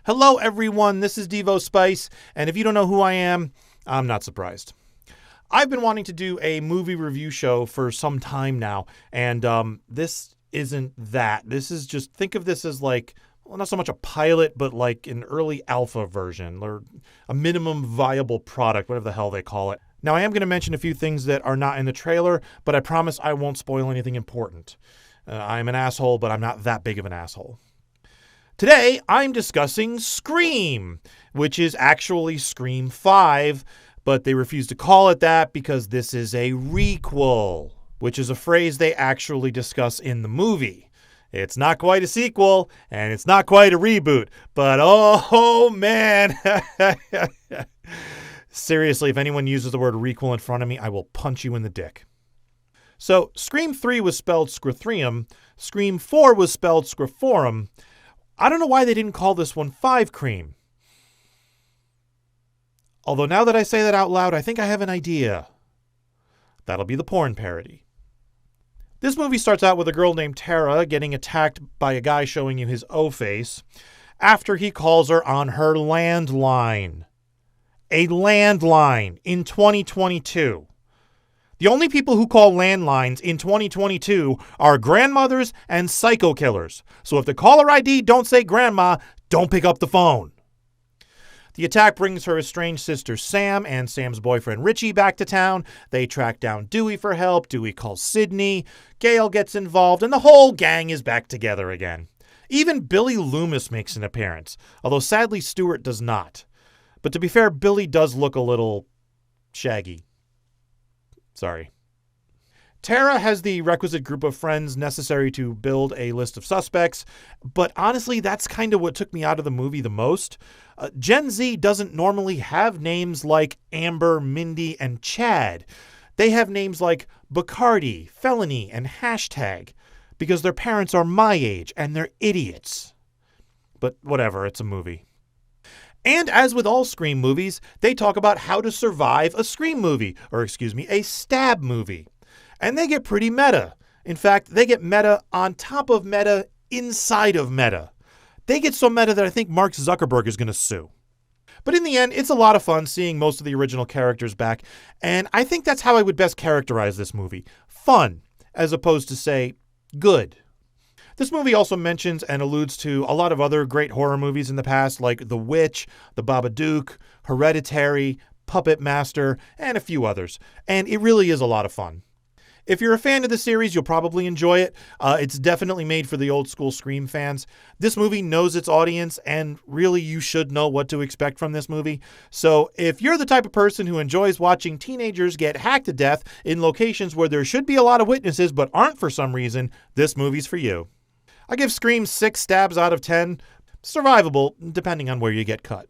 Hello, everyone. This is Devo Spice, and if you don't know who I am, I'm not surprised. I've been wanting to do a movie review show for some time now, and this isn't that. This is just, think of this as like, well, not so much a pilot, but like an early alpha version, or a minimum viable product, whatever the hell they call it. Now, I am going to mention a few things that are not in the trailer, but I promise I won't spoil anything important. I'm an asshole, but I'm not that big of an asshole. Today, I'm discussing Scream, which is actually Scream 5, but they refuse to call it that because this is a requel, which is a phrase they actually discuss in the movie. It's not quite a sequel, and it's not quite a reboot, but oh man. Seriously, if anyone uses the word requel in front of me, I will punch you in the dick. So, Scream 3 was spelled Scrithrium, Scream 4 was spelled Scriforum. I don't know why they didn't call this one 5 Cream. Although now that I say that out loud, I think I have an idea. That'll be the porn parody. This movie starts out with a girl named Tara getting attacked by a guy showing you his O-face after he calls her on her landline. A landline in 2022. The only people who call landlines in 2022 are grandmothers and psycho killers. So if the caller ID don't say grandma, don't pick up the phone. The attack brings her estranged sister Sam and Sam's boyfriend Richie back to town. They track down Dewey for help. Dewey calls Sydney. Gail gets involved, and the whole gang is back together again. Even Billy Loomis makes an appearance, although sadly Stewart does not. But to be fair, Billy does look a little shaggy. Sorry. Tara has the requisite group of friends necessary to build a list of suspects, but honestly, that's kind of what took me out of the movie the most. Gen Z doesn't normally have names like Amber, Mindy, and Chad. They have names like Bacardi, Felony, and Hashtag, because their parents are my age and they're idiots. But whatever, it's a movie. And as with all Scream movies, they talk about how to survive a Scream movie, or a stab movie. And they get pretty meta. In fact, they get meta on top of meta inside of meta. They get so meta that I think Mark Zuckerberg is going to sue. But in the end, it's a lot of fun seeing most of the original characters back, and I think that's how I would best characterize this movie. Fun, as opposed to, say, good. This movie also mentions and alludes to a lot of other great horror movies in the past, like The Witch, The Babadook, Hereditary, Puppet Master, and a few others. And it really is a lot of fun. If you're a fan of the series, you'll probably enjoy it. It's definitely made for the old school Scream fans. This movie knows its audience, and really you should know what to expect from this movie. So if you're the type of person who enjoys watching teenagers get hacked to death in locations where there should be a lot of witnesses but aren't for some reason, this movie's for you. I give Scream 6 stabs out of 10. Survivable, depending on where you get cut.